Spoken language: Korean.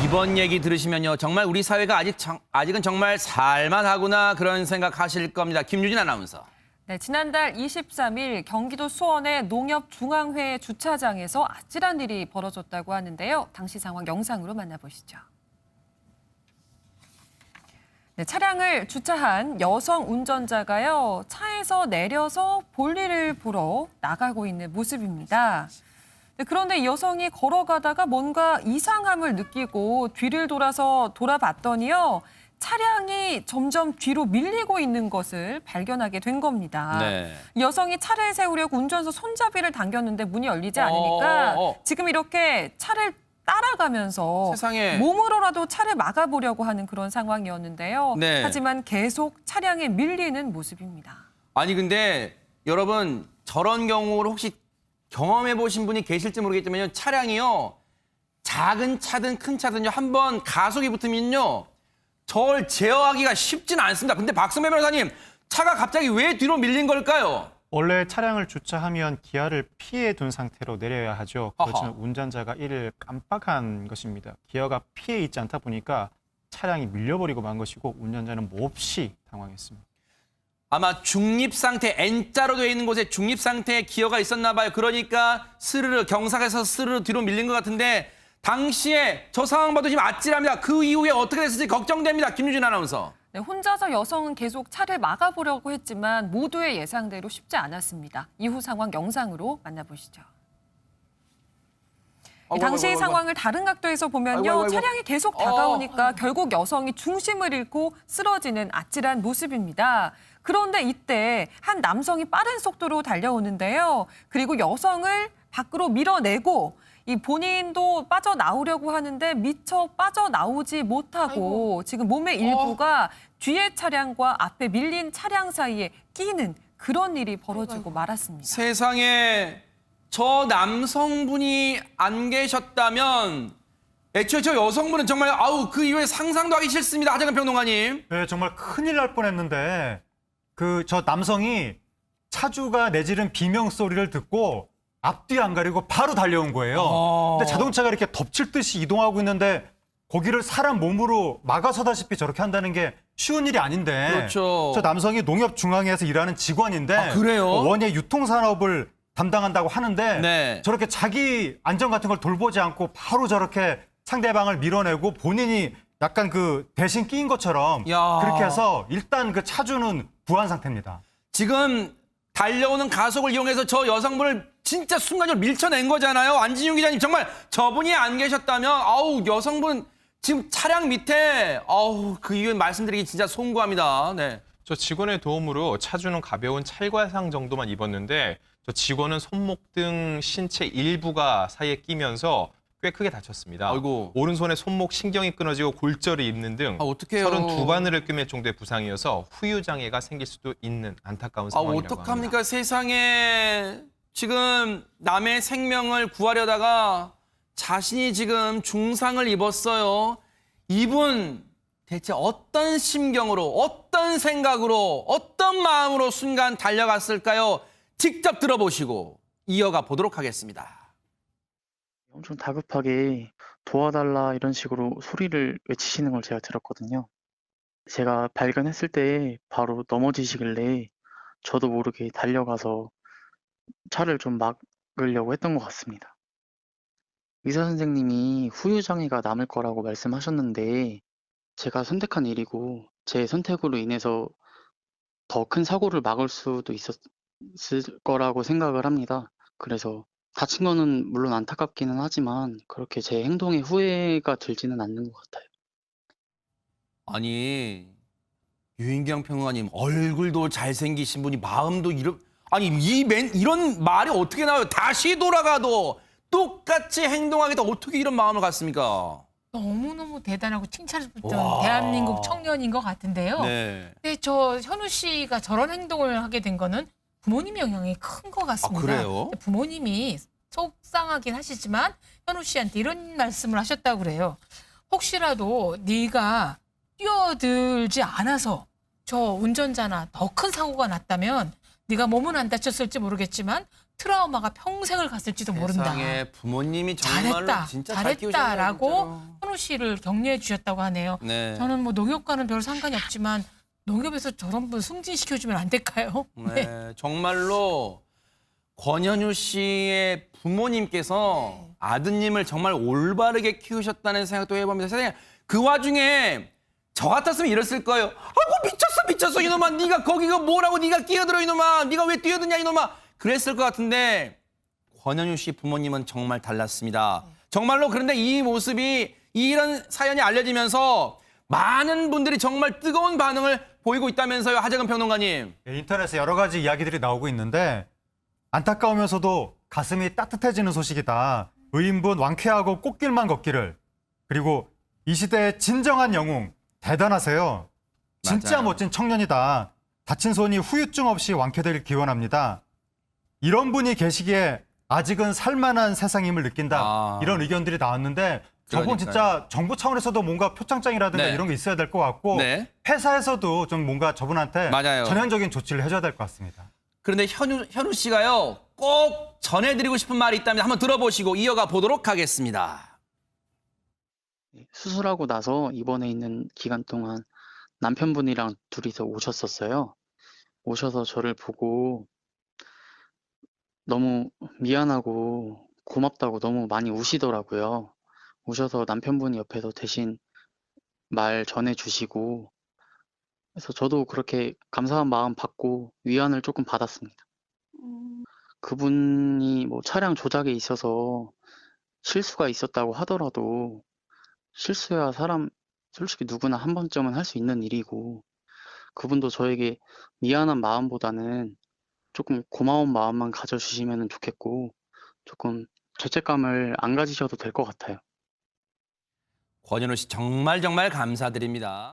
이번 얘기 들으시면요. 정말 우리 사회가 아직은 정말 살만하구나 그런 생각하실 겁니다. 김유진 아나운서. 네, 지난달 23일 경기도 수원의 농협중앙회 주차장에서 아찔한 일이 벌어졌다고 하는데요. 당시 상황 영상으로 만나보시죠. 네, 차량을 주차한 여성 운전자가요. 차에서 내려서 볼일을 보러 나가고 있는 모습입니다. 네, 그런데 이 여성이 걸어가다가 뭔가 이상함을 느끼고 뒤를 돌아봤더니요. 차량이 점점 뒤로 밀리고 있는 것을 발견하게 된 겁니다. 네. 여성이 차를 세우려고 운전석 손잡이를 당겼는데 문이 열리지 않으니까 지금 이렇게 차를 따라가면서 세상에. 몸으로라도 차를 막아보려고 하는 그런 상황이었는데요. 네. 하지만 계속 차량에 밀리는 모습입니다. 아니 근데 여러분 저런 경우를 혹시 경험해 보신 분이 계실지 모르겠지만요. 차량이요. 작은 차든 큰 차든요. 한번 가속이 붙으면요. 저를 제어하기가 쉽지는 않습니다. 근데 박선배 변호사님, 차가 갑자기 왜 뒤로 밀린 걸까요? 원래 차량을 주차하면 기아를 피해 둔 상태로 내려야 하죠. 그렇지만 운전자가 이를 깜빡한 것입니다. 기아가 피해 있지 않다 보니까 차량이 밀려버리고 만 것이고 운전자는 몹시 당황했습니다. 아마 중립 상태, N자로 되어 있는 곳에 중립 상태의 기어가 있었나 봐요. 그러니까 스르르, 경사에서 스르르 뒤로 밀린 것 같은데 당시에 저 상황 봐도 지금 아찔합니다. 그 이후에 어떻게 됐을지 걱정됩니다. 김유진 아나운서. 네, 혼자서 여성은 계속 차를 막아보려고 했지만 모두의 예상대로 쉽지 않았습니다. 이후 상황 영상으로 만나보시죠. 당시 상황을 다른 각도에서 보면요. 차량이 계속 다가오니까 결국 여성이 중심을 잃고 쓰러지는 아찔한 모습입니다. 그런데 이때 한 남성이 빠른 속도로 달려오는데요. 그리고 여성을 밖으로 밀어내고 이 본인도 빠져나오려고 하는데 미처 빠져나오지 못하고 지금 몸의 일부가 뒤에 차량과 앞에 밀린 차량 사이에 끼는 그런 일이 벌어지고 말았습니다. 세상에 저 남성분이 안 계셨다면 애초에 저 여성분은 정말 그 이후에 상상도 하기 싫습니다. 하정근 평론가님. 네, 정말 큰일 날 뻔했는데 저 남성이 차주가 내지른 비명 소리를 듣고 앞뒤 안 가리고 바로 달려온 거예요. 근데 자동차가 이렇게 덮칠 듯이 이동하고 있는데 거기를 사람 몸으로 막아서다시피 저렇게 한다는 게 쉬운 일이 아닌데. 그렇죠. 저 남성이 농협중앙회에서 일하는 직원인데 그래요? 원예 유통산업을 담당한다고 하는데 네. 저렇게 자기 안전 같은 걸 돌보지 않고 바로 저렇게 상대방을 밀어내고 본인이 약간 그 대신 끼인 것처럼 그렇게 해서 일단 그 차주는 부한 상태입니다. 지금 달려오는 가속을 이용해서 저 여성분을 진짜 순간적으로 밀쳐낸 거잖아요. 안진용 기자님 정말 저분이 안 계셨다면 여성분 지금 차량 밑에 그 이유에 말씀드리기 진짜 송구합니다. 네. 저 직원의 도움으로 차주는 가벼운 찰과상 정도만 입었는데 저 직원은 손목 등 신체 일부가 사이에 끼면서 꽤 크게 다쳤습니다. 아이고. 오른손에 손목 신경이 끊어지고 골절을 입는 등 어떡해요. 32바늘을 꿰맬 정도의 부상이어서 후유장애가 생길 수도 있는 안타까운 상황이라고 어떡합니까? 합니다. 세상에 지금 남의 생명을 구하려다가 자신이 지금 중상을 입었어요. 이분 대체 어떤 심경으로, 어떤 생각으로, 어떤 마음으로 순간 달려갔을까요? 직접 들어보시고 이어가 보도록 하겠습니다. 엄청 다급하게 도와달라 이런 식으로 소리를 외치시는 걸 제가 들었거든요. 제가 발견했을 때 바로 넘어지시길래 저도 모르게 달려가서 차를 좀 막으려고 했던 것 같습니다. 의사 선생님이 후유장애가 남을 거라고 말씀하셨는데 제가 선택한 일이고 제 선택으로 인해서 더 큰 사고를 막을 수도 있었을 거라고 생각을 합니다. 그래서 다친 거는 물론 안타깝기는 하지만 그렇게 제 행동에 후회가 들지는 않는 것 같아요. 아니 유인경 평론가님 얼굴도 잘생기신 분이 마음도 이런 말이 어떻게 나와요? 다시 돌아가도 똑같이 행동하겠다. 어떻게 이런 마음을 갖습니까? 너무너무 대단하고 칭찬스럽던 대한민국 청년인 것 같은데요. 네. 근데 저 현우 씨가 저런 행동을 하게 된 거는 부모님의 영향이 큰 것 같습니다. 그래요? 부모님이 속상하긴 하시지만 현우 씨한테 이런 말씀을 하셨다고 그래요. 혹시라도 네가 뛰어들지 않아서 저 운전자나 더 큰 사고가 났다면 네가 몸은 안 다쳤을지 모르겠지만 트라우마가 평생을 갔을지도 모른다. 세상에 부모님이 정말로 잘했다, 진짜 잘 키우셨네요, 잘했다라고 진짜로. 현우 씨를 격려해 주셨다고 하네요. 네. 저는 뭐 농협과는 별 상관이 없지만 농협에서 저런 분 승진시켜주면 안 될까요? 네, 정말로 권현유 씨의 부모님께서 네. 아드님을 정말 올바르게 키우셨다는 생각도 해봅니다. 세상에 그 와중에 저 같았으면 이랬을 거예요. 아이고 미쳤어 이놈아. 네가 거기가 뭐라고 네가 끼어들어 이놈아. 네가 왜 뛰어드냐 이놈아. 그랬을 것 같은데 권현유 씨 부모님은 정말 달랐습니다. 정말로 그런데 이 모습이 이런 사연이 알려지면서 많은 분들이 정말 뜨거운 반응을 보이고 있다면서요. 하재근 평론가님. 예, 인터넷에 여러 가지 이야기들이 나오고 있는데 안타까우면서도 가슴이 따뜻해지는 소식이다. 의인분 왕쾌하고 꽃길만 걷기를. 그리고 이 시대의 진정한 영웅 대단하세요. 진짜 맞아요. 멋진 청년이다. 다친 손이 후유증 없이 완쾌되길 기원합니다. 이런 분이 계시기에 아직은 살만한 세상임을 느낀다. 아. 이런 의견들이 나왔는데 저분 그러니까요. 진짜 정부 차원에서도 뭔가 표창장이라든가 네. 이런 게 있어야 될 것 같고 네. 회사에서도 좀 뭔가 저분한테 맞아요. 전형적인 조치를 해줘야 될 것 같습니다. 그런데 현우 씨가요. 꼭 전해드리고 싶은 말이 있다면 한번 들어보시고 이어가 보도록 하겠습니다. 수술하고 나서 입원해 있는 기간 동안 남편분이랑 둘이서 오셨었어요. 오셔서 저를 보고 너무 미안하고 고맙다고 너무 많이 우시더라고요. 오셔서 남편분이 옆에서 대신 말 전해주시고, 그래서 저도 그렇게 감사한 마음 받고 위안을 조금 받았습니다. 그분이 뭐 차량 조작에 있어서 실수가 있었다고 하더라도 실수야 사람 솔직히 누구나 한 번쯤은 할 수 있는 일이고, 그분도 저에게 미안한 마음보다는 조금 고마운 마음만 가져주시면 좋겠고, 조금 죄책감을 안 가지셔도 될 것 같아요. 권현우 씨 정말 감사드립니다.